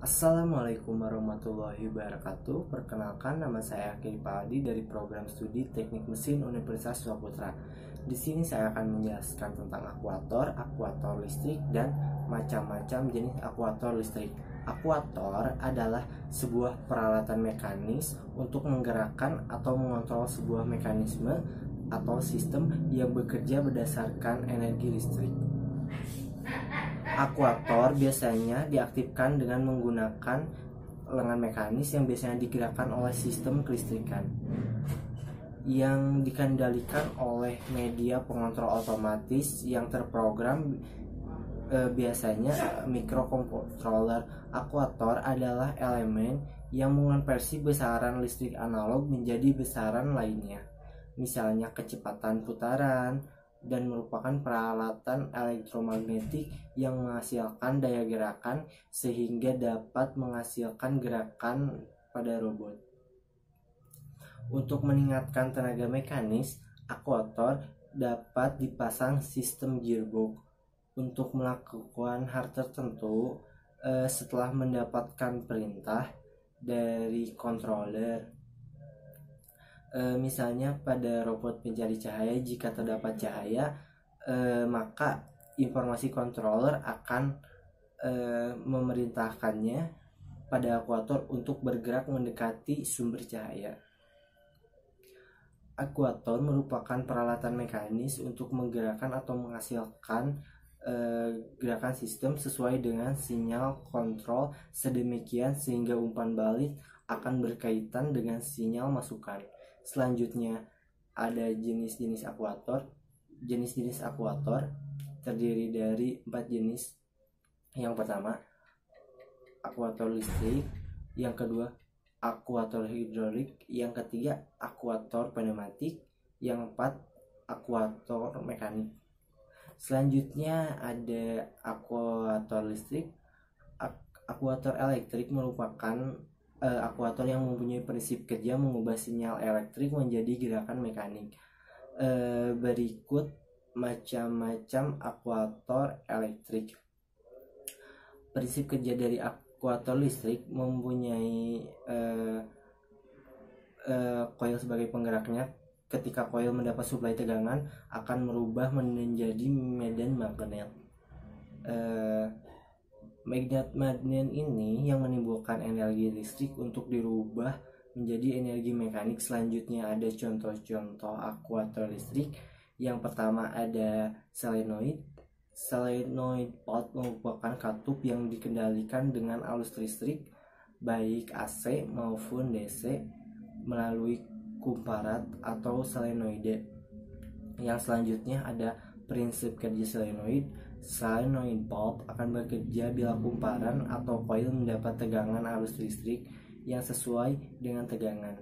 Assalamualaikum warahmatullahi wabarakatuh. Perkenalkan, nama saya Akil Paldi dari program studi Teknik Mesin Universitas Suraputra. Di sini saya akan menjelaskan tentang akuator listrik, dan macam-macam jenis akuator listrik. Akuator adalah sebuah peralatan mekanis untuk menggerakkan atau mengontrol sebuah mekanisme atau sistem yang bekerja berdasarkan energi listrik. Akuator biasanya diaktifkan dengan menggunakan lengan mekanis yang biasanya digerakkan oleh sistem kelistrikan yang dikendalikan oleh media pengontrol otomatis yang terprogram, biasanya microcontroller. Akuator adalah elemen yang mengonversi besaran listrik analog menjadi besaran lainnya, misalnya kecepatan putaran, dan merupakan peralatan elektromagnetik yang menghasilkan daya gerakan sehingga dapat menghasilkan gerakan pada robot. Untuk meningkatkan tenaga mekanis, akuator dapat dipasang sistem gearbox untuk melakukan hal tertentu setelah mendapatkan perintah dari controller. Misalnya pada robot pencari cahaya, jika terdapat cahaya, maka informasi controller akan memerintahkannya pada akuator untuk bergerak mendekati sumber cahaya. Akuator merupakan peralatan mekanis untuk menggerakkan atau menghasilkan gerakan sistem sesuai dengan sinyal kontrol sedemikian sehingga umpan balik akan berkaitan dengan sinyal masukan. Selanjutnya ada jenis-jenis akuator. Jenis-jenis akuator terdiri dari 4 jenis. Yang pertama, akuator listrik. Yang kedua, akuator hidrolik. Yang ketiga, akuator pneumatik. Yang keempat, akuator mekanik. Selanjutnya ada akuator listrik. Akuator elektrik merupakan akuator yang mempunyai prinsip kerja mengubah sinyal elektrik menjadi gerakan mekanik. Berikut macam-macam akuator elektrik. Prinsip kerja dari akuator listrik mempunyai coil sebagai penggeraknya. Ketika coil mendapat suplai tegangan, akan merubah menjadi medan magnet. Magnet ini yang menimbulkan energi listrik untuk dirubah menjadi energi mekanik. Selanjutnya ada contoh-contoh akuator listrik. Yang pertama ada solenoid. Solenoid pot merupakan katup yang dikendalikan dengan arus listrik baik AC maupun DC melalui kumparat atau solenoide. Yang selanjutnya ada prinsip kerja solenoid. Solenoid bulb akan bekerja bila kumparan atau coil mendapat tegangan arus listrik yang sesuai dengan tegangan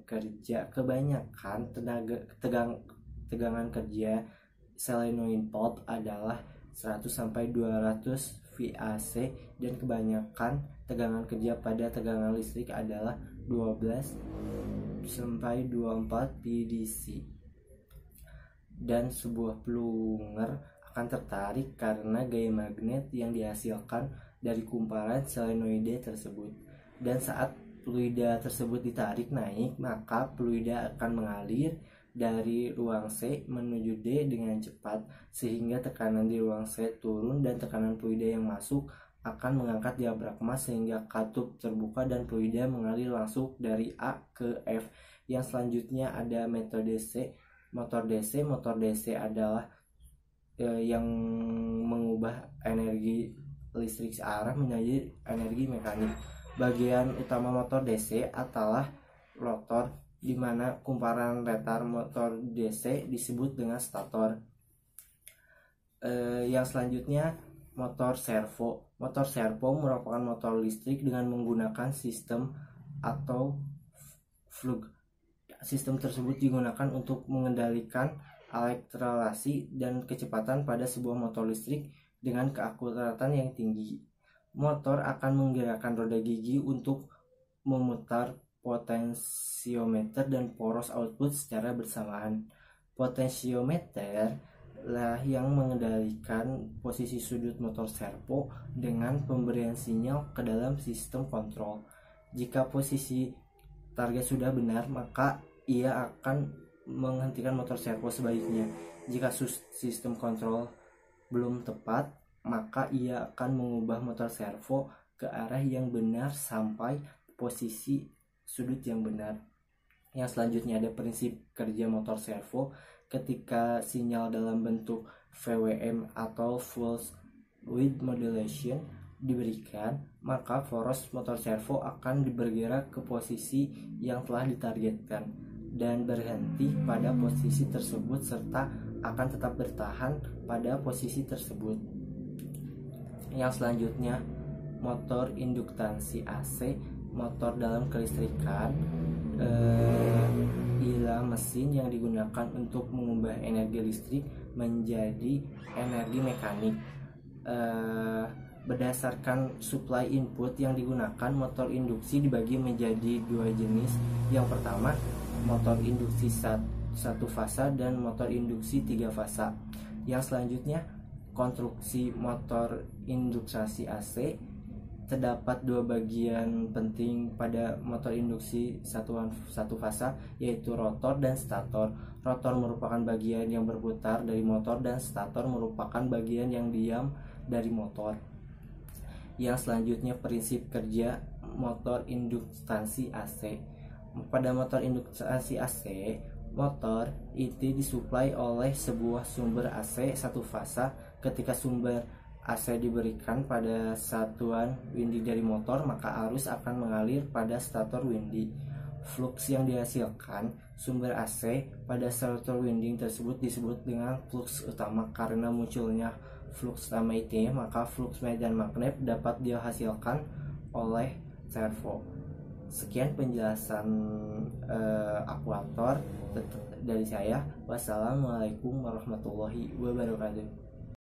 kerja. Kebanyakan tegangan kerja solenoid bulb adalah 100 sampai 200 VAC, dan kebanyakan tegangan kerja pada tegangan listrik adalah 12 sampai 24 PDC. Dan sebuah plunger akan tertarik karena gaya magnet yang dihasilkan dari kumparan solenoide tersebut. Dan saat fluida tersebut ditarik naik, maka fluida akan mengalir dari ruang C menuju D dengan cepat, sehingga tekanan di ruang C turun dan tekanan fluida yang masuk akan mengangkat diafragma sehingga katup terbuka dan fluida mengalir langsung dari A ke F. Yang selanjutnya ada metode C. Motor DC adalah yang mengubah energi listrik searah menjadi energi mekanik. Bagian utama motor DC adalah rotor, di mana kumparan rotor motor DC disebut dengan stator. Yang selanjutnya motor servo. Motor servo merupakan motor listrik dengan menggunakan sistem atau flux. Sistem tersebut digunakan untuk mengendalikan akselerasi dan kecepatan pada sebuah motor listrik dengan keakuratan yang tinggi. Motor akan menggerakkan roda gigi untuk memutar potensiometer dan poros output secara bersamaan. Potensiometer lah yang mengendalikan posisi sudut motor servo dengan pemberian sinyal ke dalam sistem kontrol. Jika posisi target sudah benar, maka ia akan menghentikan motor servo. Sebaliknya, jika sistem kontrol belum tepat, maka ia akan mengubah motor servo ke arah yang benar sampai posisi sudut yang benar. Yang selanjutnya ada prinsip kerja motor servo. Ketika sinyal dalam bentuk VWM atau Pulse Width Modulation diberikan, maka poros motor servo akan bergerak ke posisi yang telah ditargetkan dan berhenti pada posisi tersebut serta akan tetap bertahan pada posisi tersebut. Yang selanjutnya, motor induktansi AC, motor dalam kelistrikan, ialah mesin yang digunakan untuk mengubah energi listrik menjadi energi mekanik. Berdasarkan supply input yang digunakan, motor induksi dibagi menjadi dua jenis. Yang pertama, motor induksi satu fasa dan motor induksi 3 fasa. Yang selanjutnya, konstruksi motor induksi AC. Terdapat dua bagian penting pada motor induksi satu fasa, yaitu rotor dan stator. Rotor merupakan bagian yang berputar dari motor dan stator merupakan bagian yang diam dari motor. Yang selanjutnya, prinsip kerja motor induktansi AC. Pada motor induktansi AC, motor itu disuplai oleh sebuah sumber AC satu fasa. Ketika sumber AC diberikan pada satuan winding dari motor, maka arus akan mengalir pada stator winding. Flux yang dihasilkan sumber AC pada stator winding tersebut disebut dengan flux utama. Karena munculnya flux utama itu, maka flux medan magnet dapat dihasilkan oleh servo. Sekian penjelasan akuator dari saya. Wassalamualaikum warahmatullahi wabarakatuh.